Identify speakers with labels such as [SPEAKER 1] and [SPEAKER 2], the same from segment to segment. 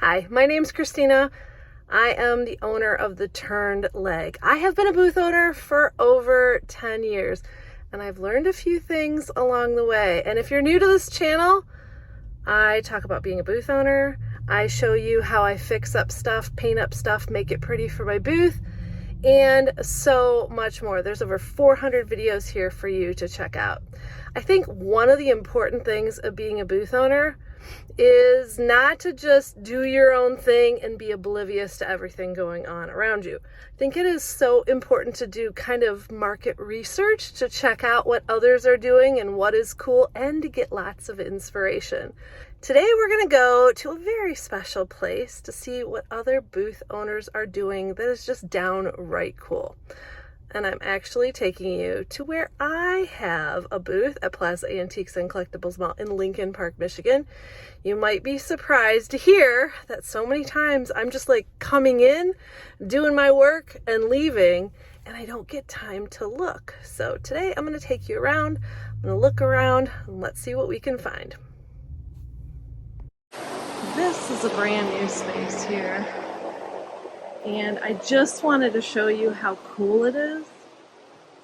[SPEAKER 1] Hi, my name's Christina. I am the owner of the Turned Leg. I have been a booth owner for over 10 years and I've learned a few things along the way. And if you're new to this channel, I talk about being a booth owner. I show you how I fix up stuff, paint up stuff, make it pretty for my booth, and so much more. There's over 400 videos here for you to check out. I think one of the important things of being a booth owner is not to just do your own thing and be oblivious to everything going on around you. I think it is so important to do kind of market research to check out what others are doing and what is cool, and to get lots of inspiration. Today we're going to go to a very special place to see what other booth owners are doing that is just downright cool. And I'm actually taking you to where I have a booth at Plaza Antiques and Collectibles Mall in Lincoln Park, Michigan. You might be surprised to hear that so many times I'm just like coming in, doing my work and leaving, and I don't get time to look. So today I'm going to take you around, I'm going to look around, and let's see what we can find. This is a brand new space here. And I just wanted to show you how cool it is.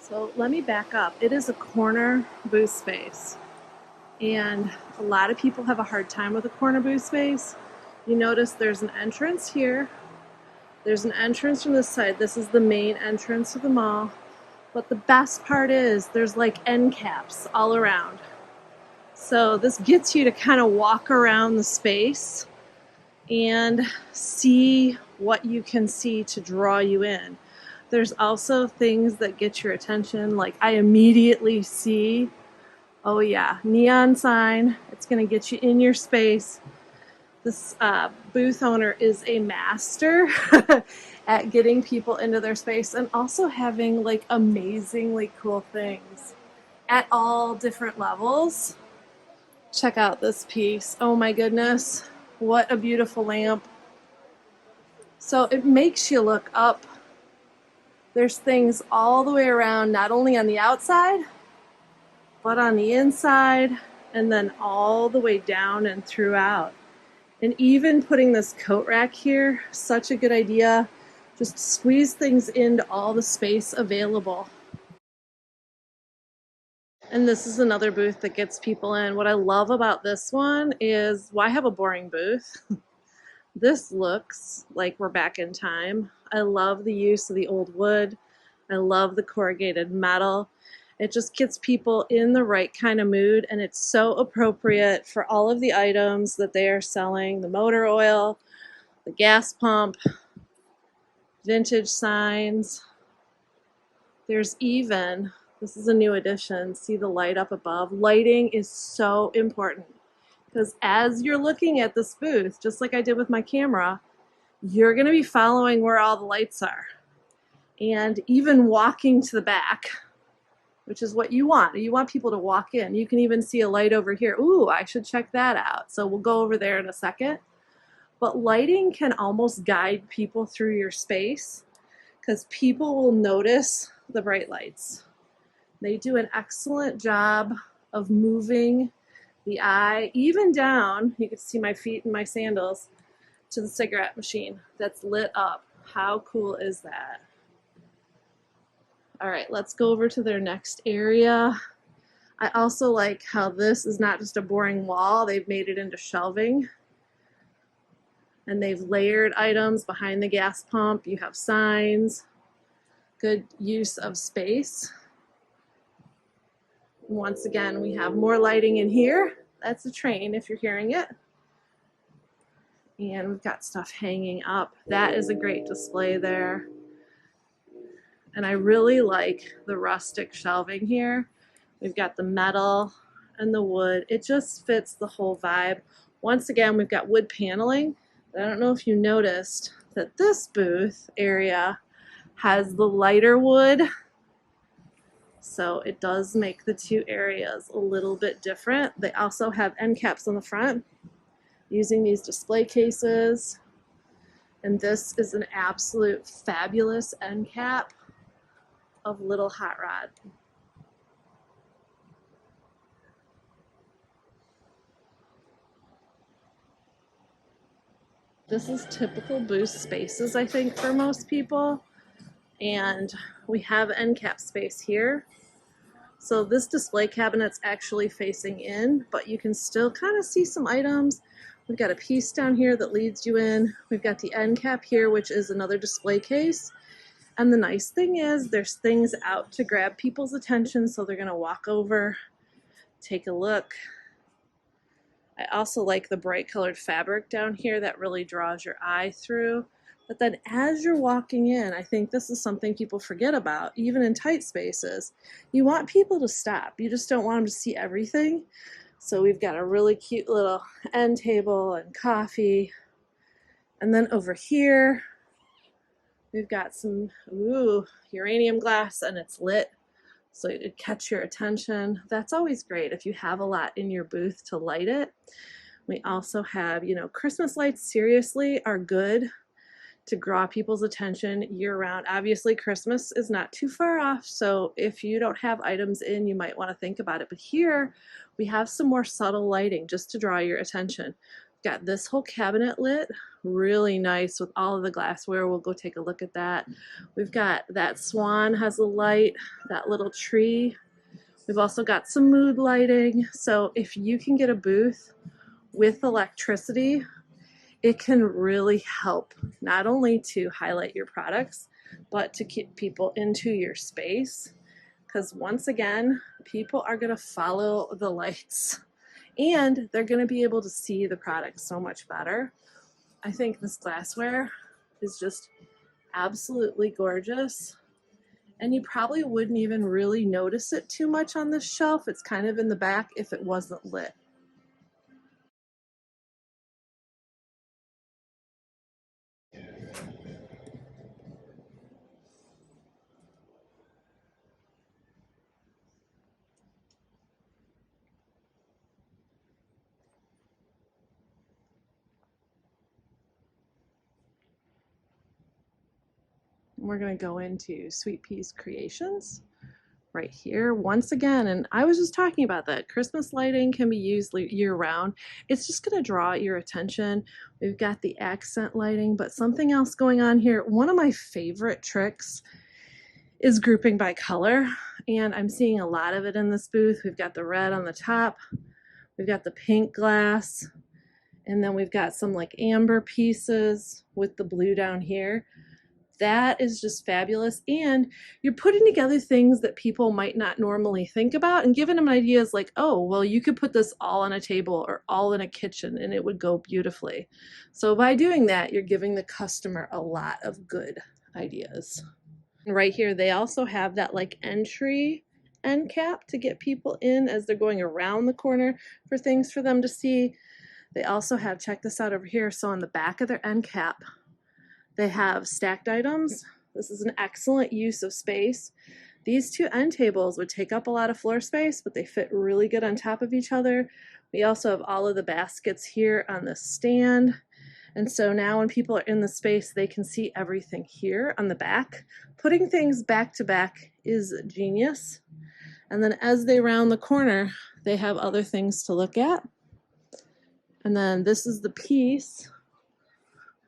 [SPEAKER 1] So let me back up. It is a corner booth space. And a lot of people have a hard time with a corner booth space. You notice there's an entrance here. There's an entrance from this side. This is the main entrance of the mall. But the best part is there's like end caps all around. So this gets you to kind of walk around the space and see what you can see to draw you in. There's also things that get your attention, like I immediately see, oh yeah, neon sign. It's going to get you in your space. This booth owner is a master at getting people into their space and also having like amazingly cool things at all different levels. Check out this piece. Oh my goodness. What a beautiful lamp. So it makes you look up. There's things all the way around, not only on the outside, but on the inside, and then all the way down and throughout. And even putting this coat rack here, such a good idea. Just squeeze things into all the space available. And this is another booth that gets people in. What I love about this one is, why have a boring booth? This looks like we're back in time. I love the use of the old wood. I love the corrugated metal. It just gets people in the right kind of mood, and it's so appropriate for all of the items that they are selling. The motor oil, the gas pump, vintage signs. There's even, this is a new addition, see the light up above? Lighting is so important. Because as you're looking at this booth, just like I did with my camera, you're going to be following where all the lights are. And even walking to the back, which is what you want. You want people to walk in. You can even see a light over here. Ooh, I should check that out. So we'll go over there in a second. But lighting can almost guide people through your space because people will notice the bright lights. They do an excellent job of moving the eye, even down, you can see my feet in my sandals, to the cigarette machine that's lit up. How cool is that? All right, let's go over to their next area. I also like how this is not just a boring wall, they've made it into shelving. And they've layered items behind the gas pump. You have signs, good use of space. Once again, we have more lighting in here. That's a train if you're hearing it. And we've got stuff hanging up. That is a great display there. And I really like the rustic shelving here. We've got the metal and the wood. It just fits the whole vibe. Once again, we've got wood paneling. I don't know if you noticed that this booth area has the lighter wood. So it does make the two areas a little bit different. They also have end caps on the front using these display cases. And this is an absolute fabulous end cap of Little Hot Rod. This is typical booth spaces, I think, for most people. And we have end cap space here. So this display cabinet's actually facing in, but you can still kind of see some items. We've got a piece down here that leads you in. We've got the end cap here, which is another display case. And the nice thing is there's things out to grab people's attention, so they're gonna walk over, take a look. I also like the bright colored fabric down here that really draws your eye through. But then as you're walking in, I think this is something people forget about, even in tight spaces. You want people to stop. You just don't want them to see everything. So we've got a really cute little end table and coffee. And then over here, we've got some uranium glass, and it's lit, so it'd catch your attention. That's always great if you have a lot in your booth to light it. We also have, Christmas lights seriously are good to draw people's attention year round. Obviously, Christmas is not too far off, so if you don't have items in, you might want to think about it. But here, we have some more subtle lighting just to draw your attention. We've got this whole cabinet lit, really nice with all of the glassware. We'll go take a look at that. We've got that swan has a light, that little tree. We've also got some mood lighting. So if you can get a booth with electricity, it can really help not only to highlight your products, but to keep people into your space. Because once again, people are going to follow the lights and they're going to be able to see the product so much better. I think this glassware is just absolutely gorgeous. And you probably wouldn't even really notice it too much on this shelf. It's kind of in the back if it wasn't lit. We're going to go into Sweet Peas Creations right here once again. And I was just talking about that. Christmas lighting can be used year round. It's just going to draw your attention. We've got the accent lighting, but something else going on here. One of my favorite tricks is grouping by color, and I'm seeing a lot of it in this booth. We've got the red on the top, we've got the pink glass, and then we've got some like amber pieces with the blue down here. That is just fabulous, and you're putting together things that people might not normally think about and giving them ideas like, oh, well, you could put this all on a table or all in a kitchen and it would go beautifully. So by doing that, you're giving the customer a lot of good ideas. Right here, they also have that like entry end cap to get people in as they're going around the corner for things for them to see. They also have, check this out over here, so on the back of their end cap, they have stacked items. This is an excellent use of space. These two end tables would take up a lot of floor space, but they fit really good on top of each other. We also have all of the baskets here on the stand. And so now when people are in the space, they can see everything here on the back. Putting things back to back is genius. And then as they round the corner, they have other things to look at. And then this is the piece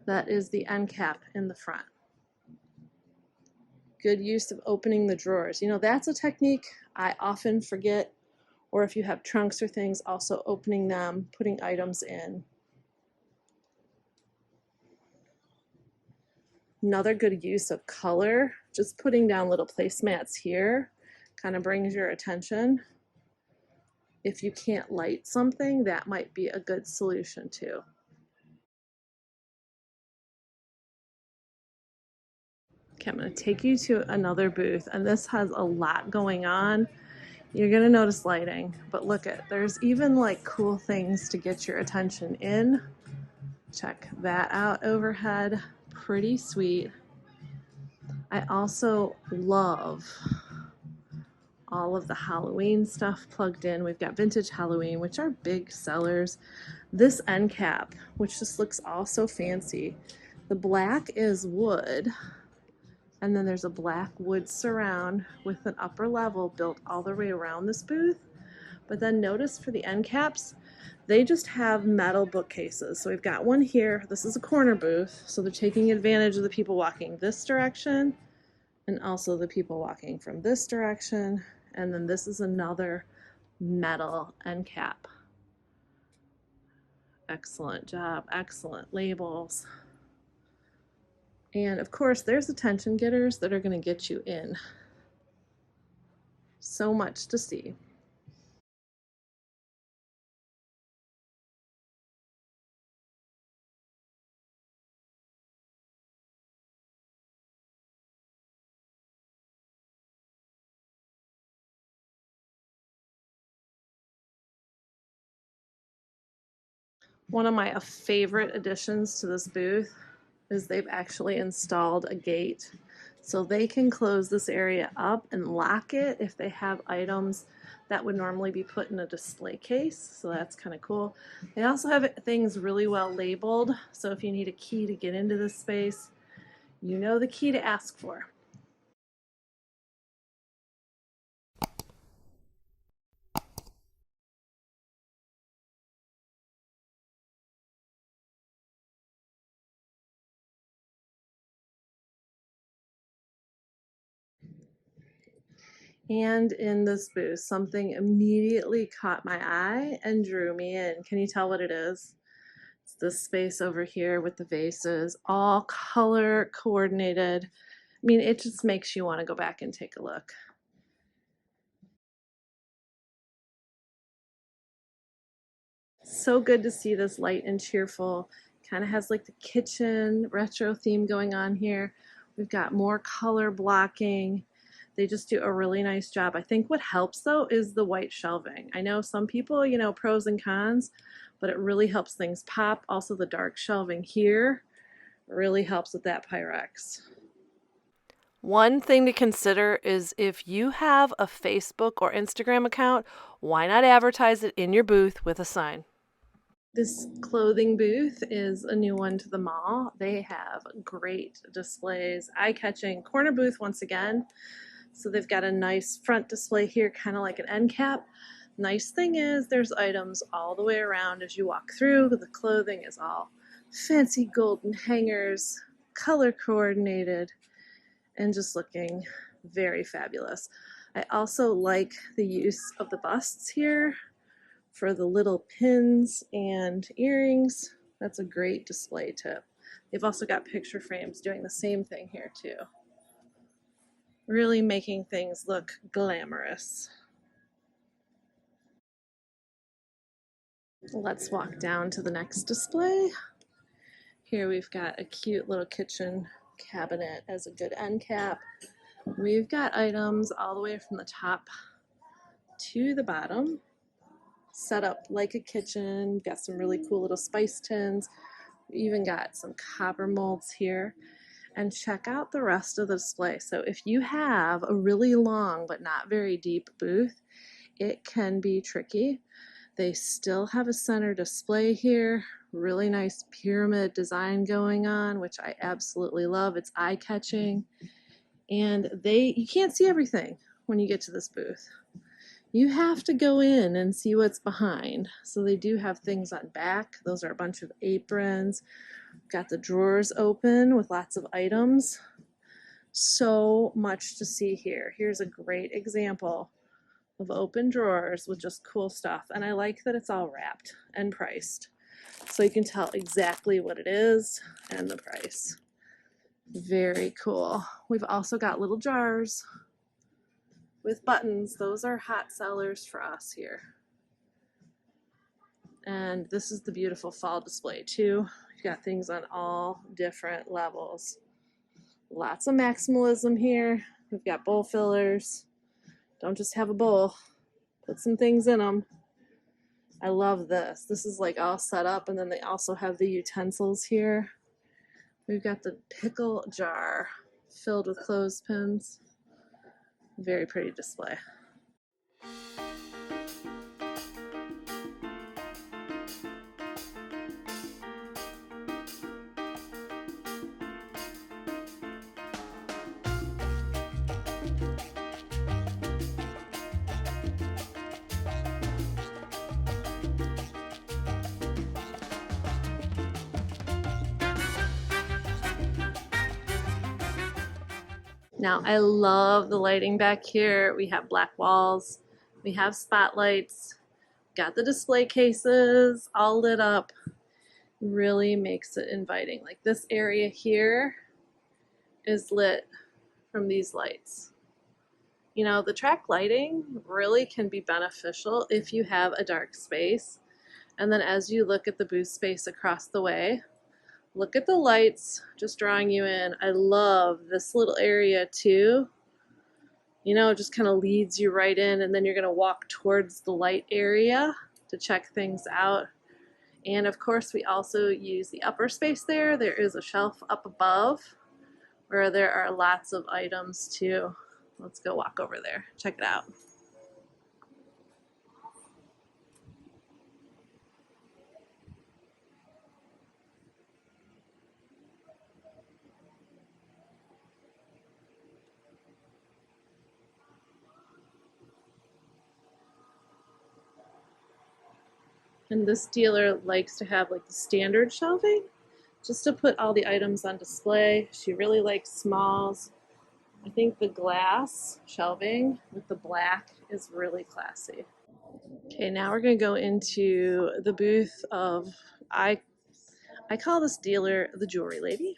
[SPEAKER 1] that is the end cap in the front. Good use of opening the drawers. That's a technique I often forget, or if you have trunks or things, also opening them, putting items in. Another good use of color, just putting down little placemats here, kind of brings your attention. If you can't light something, that might be a good solution too. Okay, I'm going to take you to another booth, and this has a lot going on. You're going to notice lighting, but look there's even like cool things to get your attention in. Check that out overhead. Pretty sweet. I also love all of the Halloween stuff plugged in. We've got vintage Halloween, which are big sellers. This end cap, which just looks all so fancy. The black is wood, and then there's a black wood surround with an upper level built all the way around this booth. But then notice for the end caps, They just have metal bookcases. So we've got one here. This is a corner booth. So they're taking advantage of the people walking this direction and also the people walking from this direction. And then this is another metal end cap. Excellent job. Excellent labels. And of course, there's attention getters that are going to get you in. So much to see. One of my favorite additions to this booth is they've actually installed a gate. So they can close this area up and lock it if they have items that would normally be put in a display case. So that's kind of cool. They also have things really well labeled. So if you need a key to get into this space, you know the key to ask for. And in this booth, something immediately caught my eye and drew me in. Can you tell what it is? It's this space over here with the vases, all color coordinated. I mean, it just makes you want to go back and take a look. So good to see this light and cheerful. Kind of has like the kitchen retro theme going on here. We've got more color blocking. They just do a really nice job. I think what helps though is the white shelving. I know some people, you know, pros and cons, but it really helps things pop. Also the dark shelving here really helps with that Pyrex. One thing to consider is if you have a Facebook or Instagram account, why not advertise it in your booth with a sign? This clothing booth is a new one to the mall. They have great displays, eye-catching corner booth once again. So they've got a nice front display here, kind of like an end cap. Nice thing is there's items all the way around as you walk through. The clothing is all fancy golden hangers, color coordinated, and just looking very fabulous. I also like the use of the busts here for the little pins and earrings. That's a great display tip. They've also got picture frames doing the same thing here too. Really making things look glamorous. Let's walk down to the next display. Here we've got a cute little kitchen cabinet as a good end cap. We've got items all the way from the top to the bottom, set up like a kitchen. Got some really cool little spice tins. We even got some copper molds here. And check out the rest of the display. So if you have a really long but not very deep booth, it can be tricky. They still have a center display here. Really nice pyramid design going on, which I absolutely love. It's eye-catching. And you can't see everything when you get to this booth. You have to go in and see what's behind. So they do have things on back. Those are a bunch of aprons. Got the drawers open with lots of items. So much to see here. Here's a great example of open drawers with just cool stuff. And I like that it's all wrapped and priced. So you can tell exactly what it is and the price. Very cool. We've also got little jars with buttons. Those are hot sellers for us here. And this is the beautiful fall display too. We've got things on all different levels. Lots of maximalism here. We've got bowl fillers. Don't just have a bowl. Put some things in them. I love this. This is like all set up, and then they also have the utensils here. We've got the pickle jar filled with clothespins. Very pretty display. Now, I love the lighting back here. We have black walls, we have spotlights, got the display cases all lit up. Really makes it inviting. Like this area here is lit from these lights. You know, the track lighting really can be beneficial if you have a dark space. And then as you look at the booth space across the way, look at the lights just drawing you in. I love this little area too. You know, it just kind of leads you right in, and then you're going to walk towards the light area to check things out. And of course, we also use the upper space there. There is a shelf up above where there are lots of items too. Let's go walk over there. Check it out. And this dealer likes to have like the standard shelving just to put all the items on display. She really likes smalls. I think the glass shelving with the black is really classy. Okay, now we're going to go into the booth of, I call this dealer the Jewelry Lady.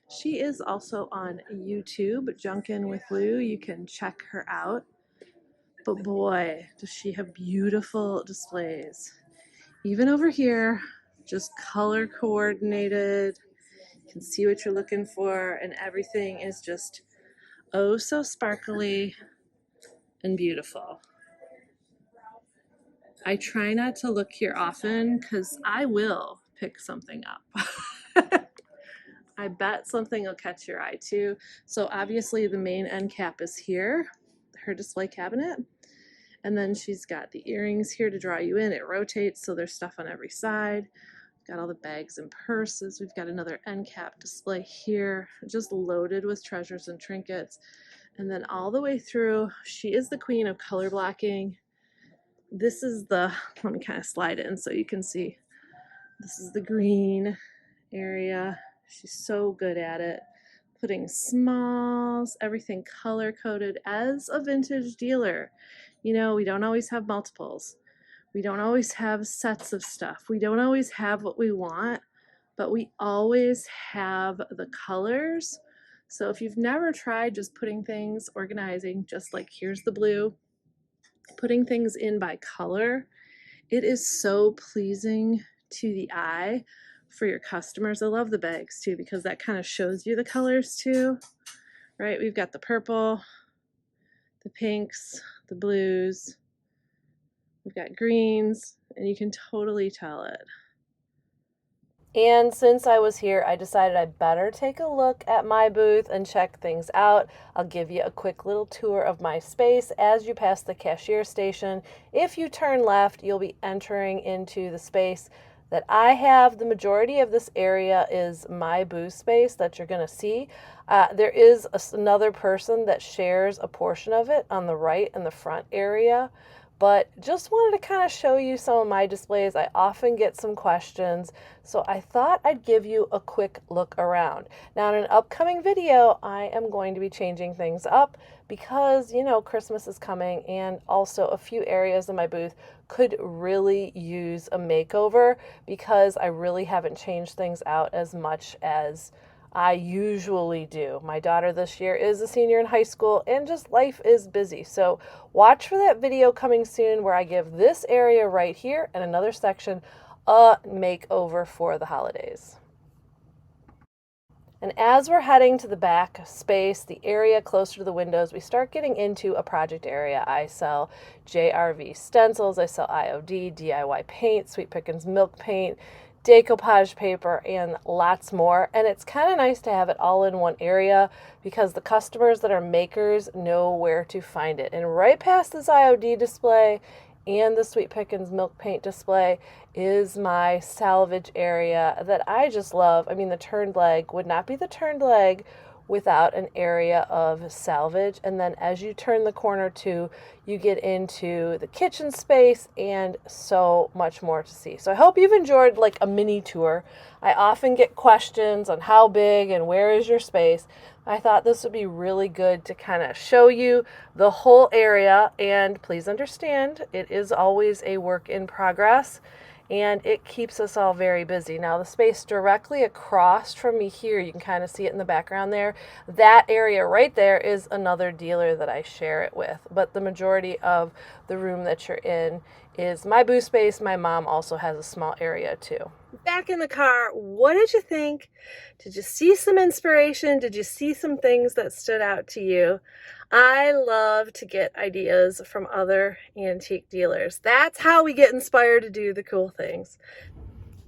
[SPEAKER 1] She is also on YouTube, Junkin' with Lou. You can check her out. But boy, does she have beautiful displays. Even over here, just color coordinated. You can see what you're looking for, and everything is just oh so sparkly and beautiful. I try not to look here often because I will pick something up. I bet something will catch your eye too. So obviously the main end cap is here, her display cabinet. And then she's got the earrings here to draw you in. It rotates, so there's stuff on every side. Got all the bags and purses. We've got another end cap display here, just loaded with treasures and trinkets. And then all the way through, she is the queen of color blocking. This is the, let me kind of slide in so you can see. This is the green area. She's so good at it. Putting smalls, everything color coded as a vintage dealer. You know, we don't always have multiples. We don't always have sets of stuff. We don't always have what we want, but we always have the colors. So if you've never tried just putting things, organizing, just like here's the blue, putting things in by color, it is so pleasing to the eye for your customers. I love the bags too because that kind of shows you the colors too, right? We've got the purple, the pinks, the blues, we've got greens, and you can totally tell it. And since I was here, I decided I better take a look at my booth and check things out. I'll give you a quick little tour of my space as you pass the cashier station. If you turn left, you'll be entering into the space that I have. The majority of this area is my booth space that you're going to see. There is another person that shares a portion of it on the right in the front area. But just wanted to kind of show you some of my displays. I often get some questions, so I thought I'd give you a quick look around. Now in an upcoming video, I am going to be changing things up because, you know, Christmas is coming, and also a few areas in my booth could really use a makeover because I really haven't changed things out as much as I usually do. My daughter this year is a senior in high school, and just life is busy. So watch for that video coming soon where I give this area right here and another section a makeover for the holidays. And as we're heading to the back space, the area closer to the windows, we start getting into a project area. I sell JRV stencils, I sell IOD, DIY paint, Sweet Pickins milk paint, decoupage paper, and lots more. And it's kind of nice to have it all in one area because the customers that are makers know where to find it. And right past this IOD display and the Sweet Pickins milk paint display is my salvage area that I just love. I mean, the turned leg would not be the turned leg without an area of salvage. And then as you turn the corner too, you get into the kitchen space and so much more to see. So I hope you've enjoyed like a mini tour. I often get questions on how big and where is your space. I thought this would be really good to kind of show you the whole area, and please understand it is always a work in progress and it keeps us all very busy. Now the space directly across from me here, you can kind of see it in the background there, that area right there is another dealer that I share it with, but the majority of the room that you're in is my booth space. My mom also has a small area too. Back in the car, what did you think? Did you see some inspiration? Did you see some things that stood out to you? I love to get ideas from other antique dealers. That's how we get inspired to do the cool things.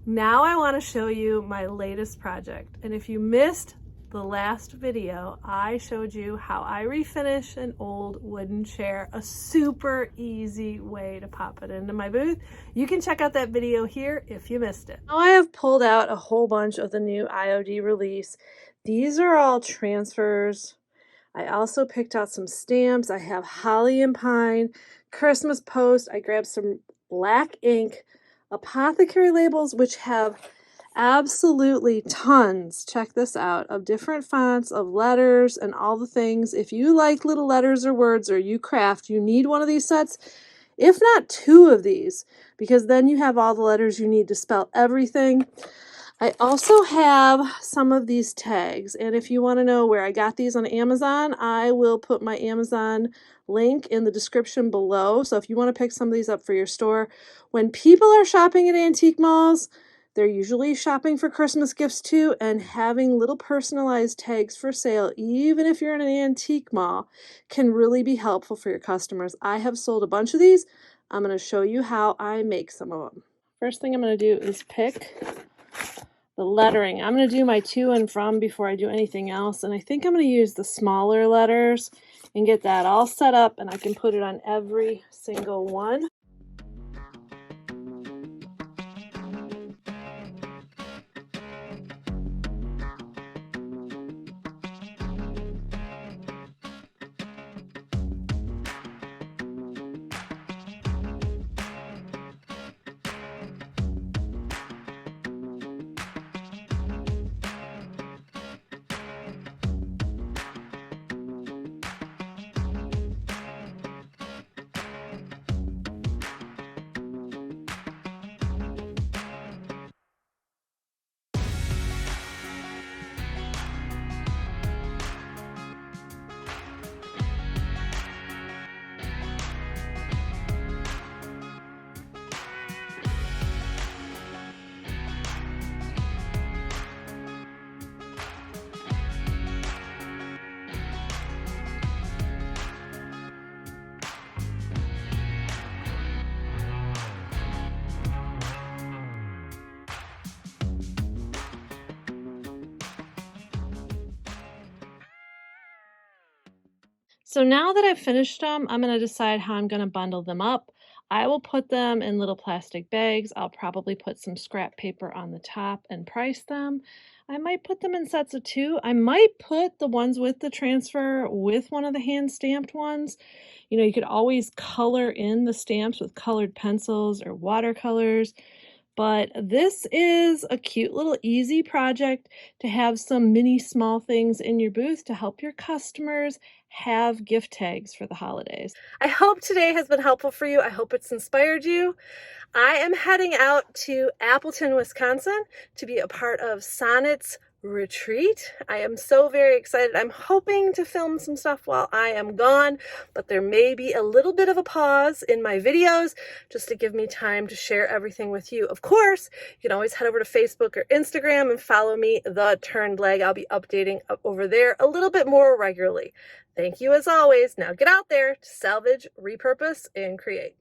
[SPEAKER 1] Now I want to show you my latest project. And if you missed the last video, I showed you how I refinish an old wooden chair, a super easy way to pop it into my booth. You can check out that video here if you missed it. Now I have pulled out a whole bunch of the new IOD release. These are all transfers. I also picked out some stamps. I have holly and pine, Christmas post. I grabbed some black ink, apothecary labels, which have absolutely tons, check this out, of different fonts of letters and all the things. If you like little letters or words or you craft, you need one of these sets, if not two of these, because then you have all the letters you need to spell everything. I also have some of these tags, and if you want to know where I got these on Amazon, I will put my Amazon link in the description below. So if you want to pick some of these up for your store, when people are shopping at antique malls, they're usually shopping for Christmas gifts too, and having little personalized tags for sale, even if you're in an antique mall, can really be helpful for your customers. I have sold a bunch of these. I'm going to show you how I make some of them. First thing I'm going to do is pick the lettering. I'm going to do my to and from before I do anything else, and I think I'm going to use the smaller letters and get that all set up, and I can put it on every single one. So now that I've finished them, I'm going to decide how I'm going to bundle them up. I will put them in little plastic bags. I'll probably put some scrap paper on the top and price them. I might put them in sets of 2. I might put the ones with the transfer with one of the hand stamped ones. You know, you could always color in the stamps with colored pencils or watercolors. But this is a cute little easy project to have some mini small things in your booth to help your customers have gift tags for the holidays. I hope today has been helpful for you. I hope it's inspired you. I am heading out to Appleton, Wisconsin to be a part of Sonnet's retreat. I am so very excited. I'm hoping to film some stuff while I am gone, but there may be a little bit of a pause in my videos just to give me time to share everything with you. Of course, you can always head over to Facebook or Instagram and follow me, The Turned Leg. I'll be updating over there a little bit more regularly. Thank you as always. Now get out there to salvage, repurpose, and create.